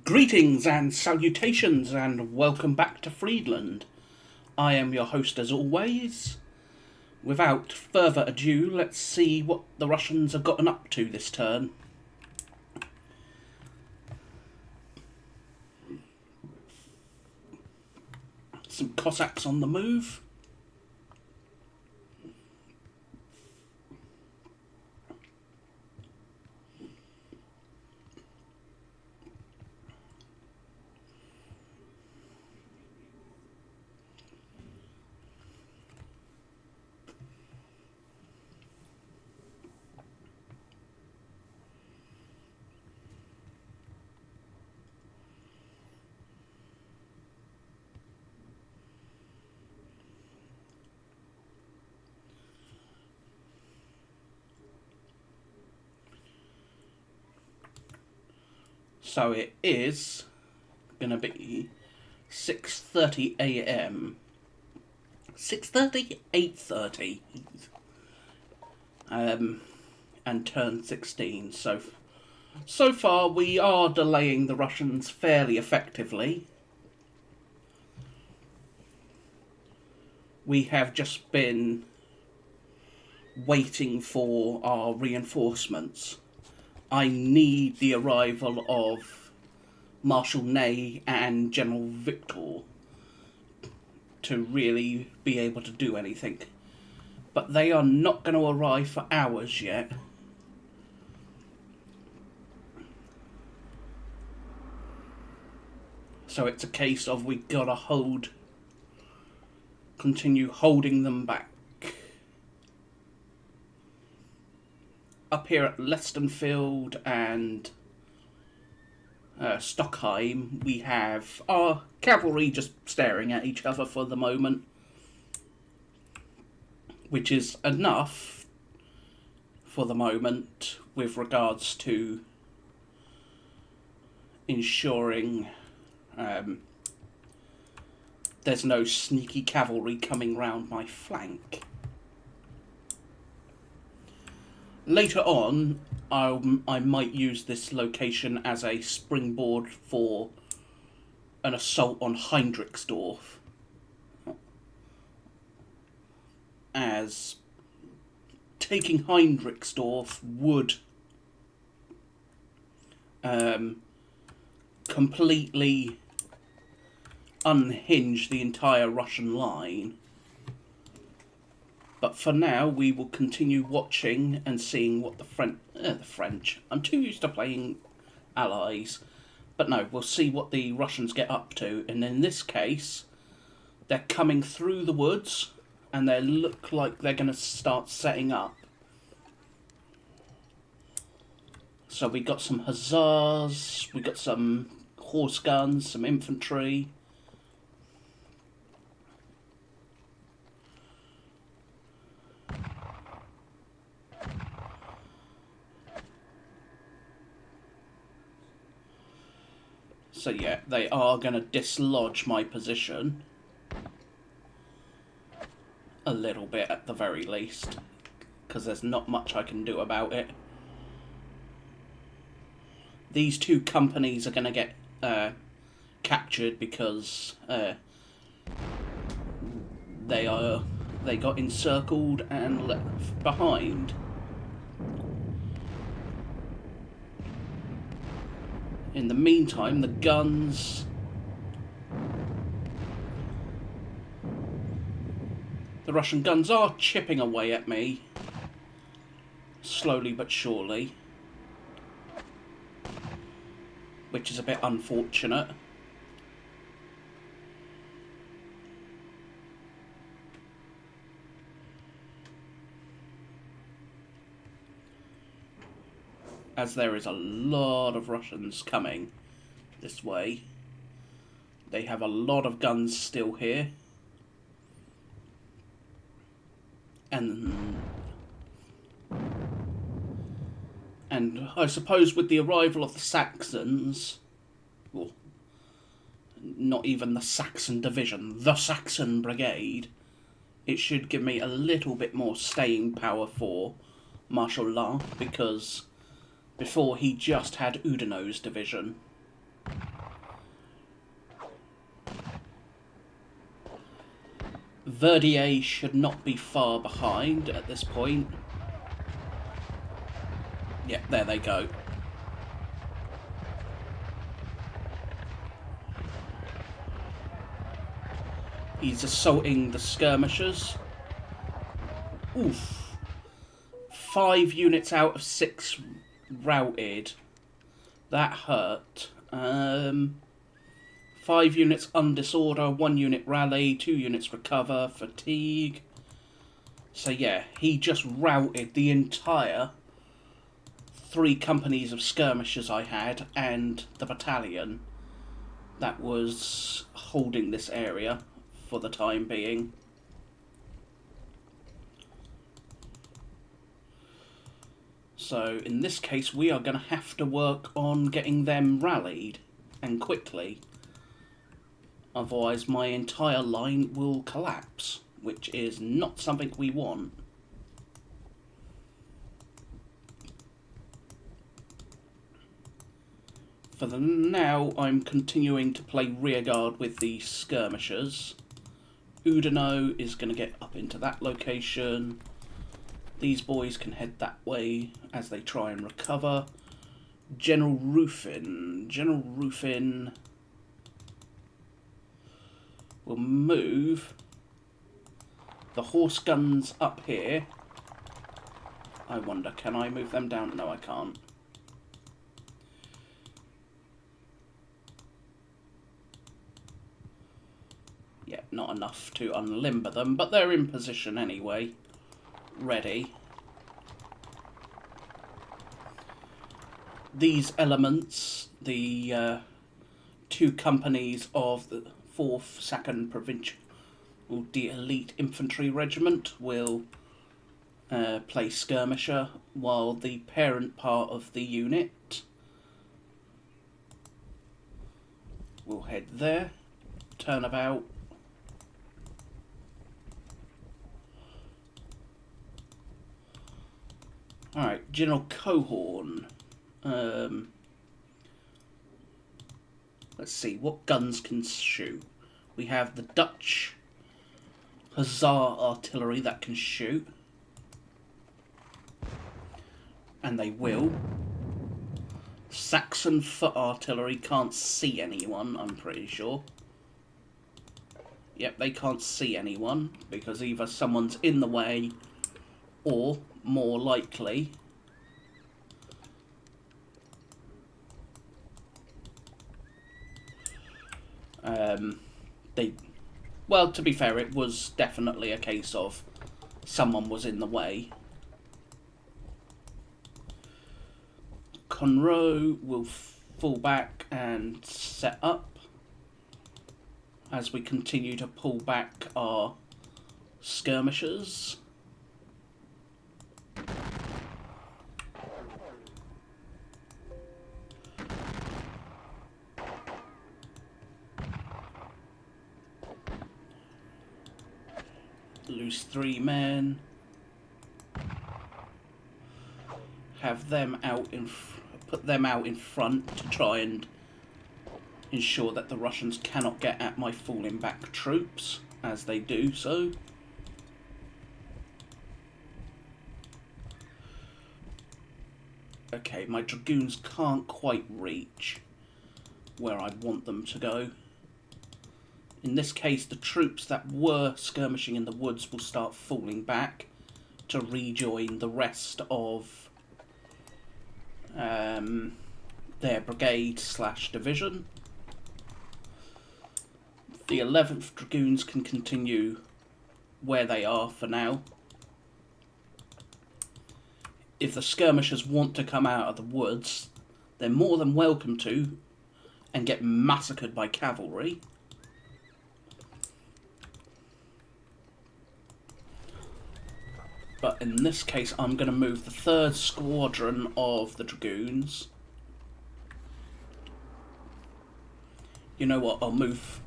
Greetings and salutations and welcome back to Friedland. I am your host as always. Without further ado, let's see what the Russians have gotten up to this turn. Some Cossacks on the move. So it is going to be 6:30 a.m. 6:30, 8:30, and turn 16. So far we are delaying the Russians fairly effectively. We have just been waiting for our reinforcements. I need the arrival of Marshal Ney and General Victor to really be able to do anything. But they are not going to arrive for hours yet. So it's a case of we gotta continue holding them back. Up here at Lestenfield and Stockheim, we have our cavalry just staring at each other for the moment, which is enough for the moment with regards to ensuring there's no sneaky cavalry coming round my flank. Later on, I might use this location as a springboard for an assault on Heinrichsdorf, as taking Heinrichsdorf would completely unhinge the entire Russian line. But for now, we will continue watching and seeing what the French. I'm too used to playing allies. But no, we'll see what the Russians get up to. And in this case, they're coming through the woods and they look like they're going to start setting up. So we got some hussars, we got some horse guns, some infantry. So yeah, they are going to dislodge my position. A little bit at the very least. Because there's not much I can do about it. These two companies are going to get captured because they got encircled and left behind. In the meantime, the guns... The Russian guns are chipping away at me. Slowly but surely. Which is a bit unfortunate. As there is a lot of Russians coming this way. They have a lot of guns still here. And I suppose with the arrival of the Saxons, well, not even the Saxon division, the Saxon brigade, it should give me a little bit more staying power for Marshal Lannes, because before he just had Oudinot's division. WDS should not be far behind at this point. Yep, there they go. He's assaulting the skirmishers. Oof. 5 units out of 6 routed. That hurt. 5 units undisorder, 1 unit rally, 2 units recover, fatigue. So yeah, he just routed the entire 3 companies of skirmishers I had and the battalion that was holding this area for the time being. So in this case we are going to have to work on getting them rallied, and quickly. Otherwise my entire line will collapse, which is not something we want. For the now, I'm continuing to play rearguard with the skirmishers. Udino is going to get up into that location. These boys can head that way as they try and recover. General Rufin will move the horse guns up here. I wonder, can I move them down? No, I can't. Yeah, not enough to unlimber them, but they're in position anyway. Ready. These elements, the 2 companies of the 4th, 2nd Provincial the Elite Infantry Regiment will play skirmisher, while the parent part of the unit will head there, turn about. Alright, General Cohorn. Let's see, what guns can shoot? We have the Dutch Hussar artillery that can shoot. And they will. Saxon foot artillery can't see anyone, I'm pretty sure. Yep, they can't see anyone, because either someone's in the way, or, more likely, well, to be fair, it was definitely a case of someone was in the way. Conroe will fall back and set up as we continue to pull back our skirmishers. Lose 3 men. Have them out put them out in front to try and ensure that the Russians cannot get at my falling back troops as they do so. Okay, my dragoons can't quite reach where I want them to go. In this case, the troops that were skirmishing in the woods will start falling back to rejoin the rest of their brigade/division. The 11th Dragoons can continue where they are for now. If the skirmishers want to come out of the woods, they're more than welcome to and get massacred by cavalry. But in this case, I'm going to move the 3rd Squadron of the Dragoons. You know what, I'll move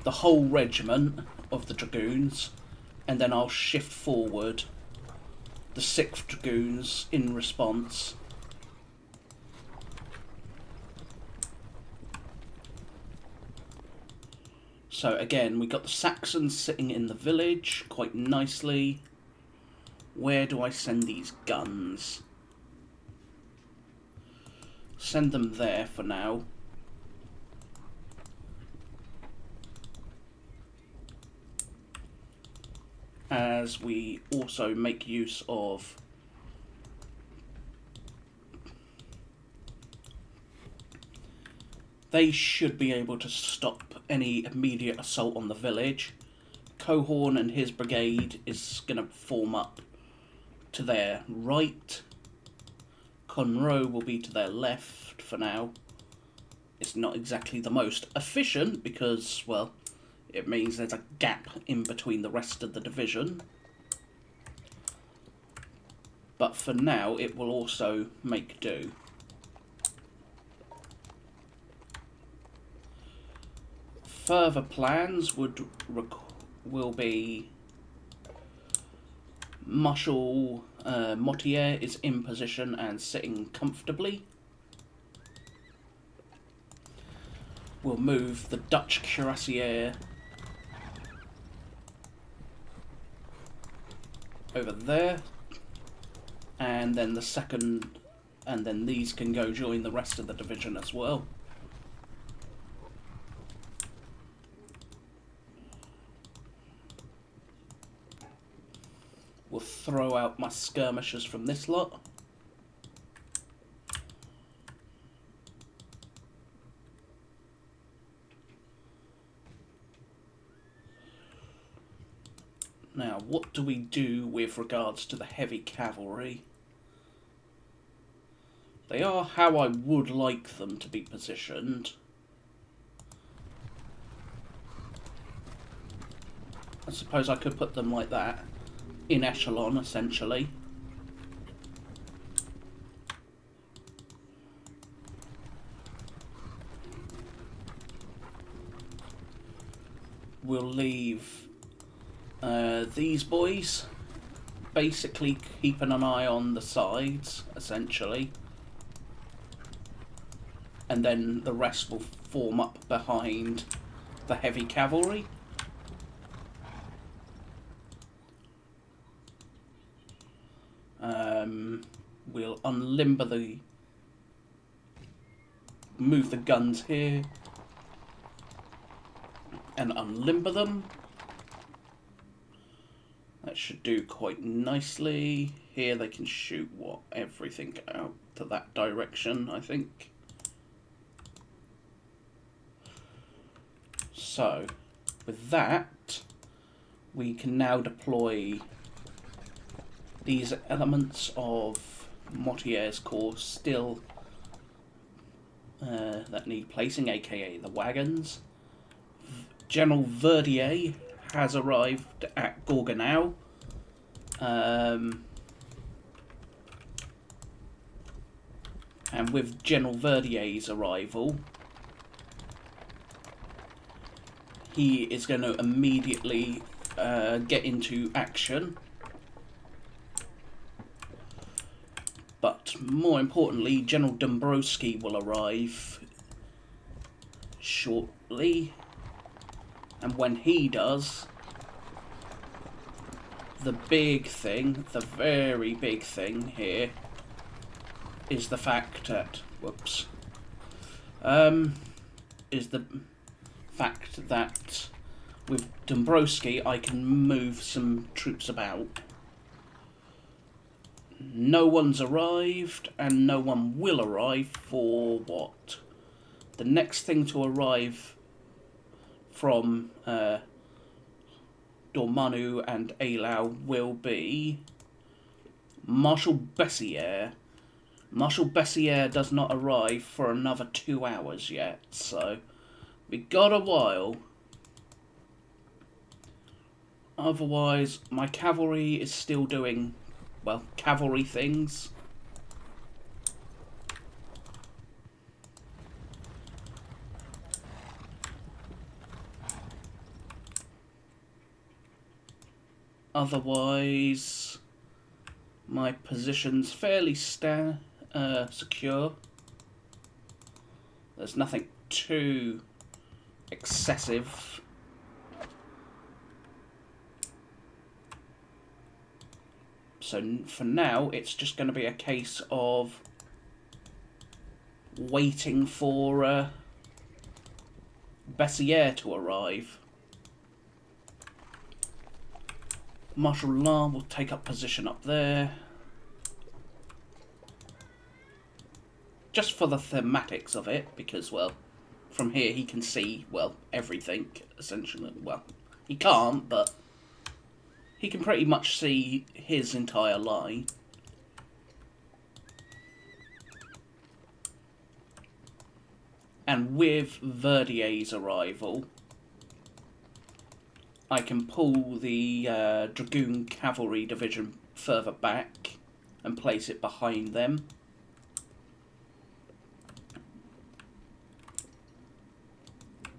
the whole regiment of the Dragoons, and then I'll shift forward the 6th Dragoons in response. So again, we got the Saxons sitting in the village quite nicely. Where do I send these guns? Send them there for now. As we also make use of they should be able to stop any immediate assault on the village. Cohorn and his brigade is going to form up to their right. Conroe will be to their left for now. It's not exactly the most efficient because, well, it means there's a gap in between the rest of the division. But for now, it will also make do. Further plans will be Marshal Motier is in position and sitting comfortably. We'll move the Dutch cuirassier over there, and then the second, and then these can go join the rest of the division as well. We'll throw out my skirmishers from this lot. Now, what do we do with regards to the heavy cavalry? They are how I would like them to be positioned. I suppose I could put them like that. In echelon, essentially. We'll leave these boys basically keeping an eye on the sides, essentially. And then the rest will form up behind the heavy cavalry. We'll unlimber move the guns here and unlimber them. That should do quite nicely. Here they can shoot everything out to that direction, I think. So, with that, we can now deploy these elements of Motier's corps still that need placing, aka the wagons. General Verdier has arrived at Gorgonau. And with General Verdier's arrival, he is going to immediately get into action. But more importantly, General Dombrowski will arrive shortly. And when he does, the big thing, the very big thing here, is the fact that, is the fact that with Dombrowski I can move some troops about. No one's arrived, and no one will arrive for what? The next thing to arrive from Dormanu and Eylau will be Marshal Bessières. Marshal Bessières does not arrive for another 2 hours yet, so we got a while. Otherwise, my cavalry is still doing, well, cavalry things. Otherwise, my position's fairly secure. There's nothing too excessive So for now, it's just going to be a case of waiting for Bessier to arrive. Marshal Lannes will take up position up there. Just for the thematics of it, because, well, from here he can see, well, everything, essentially. Well, he can't, but he can pretty much see his entire line. And with Verdier's arrival, I can pull the Dragoon Cavalry Division further back and place it behind them.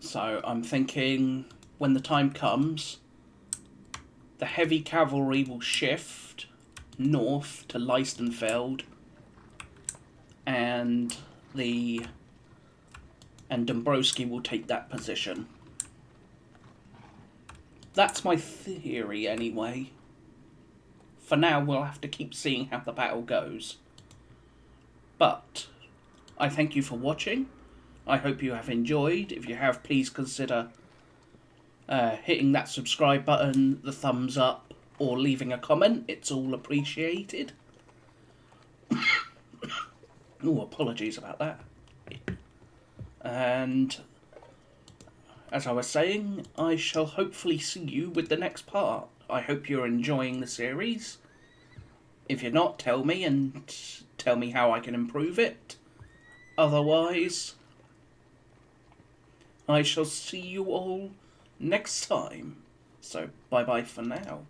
So I'm thinking when the time comes, the heavy cavalry will shift north to Leistenfeld, and Dombrowski will take that position. That's my theory anyway. For now, we'll have to keep seeing how the battle goes. But I thank you for watching. I hope you have enjoyed. If you have, please consider hitting that subscribe button, the thumbs up, or leaving a comment. It's all appreciated. Oh, apologies about that. And as I was saying, I shall hopefully see you with the next part. I hope you're enjoying the series. If you're not, tell me, and tell me how I can improve it. Otherwise, I shall see you all next time. So, bye-bye for now.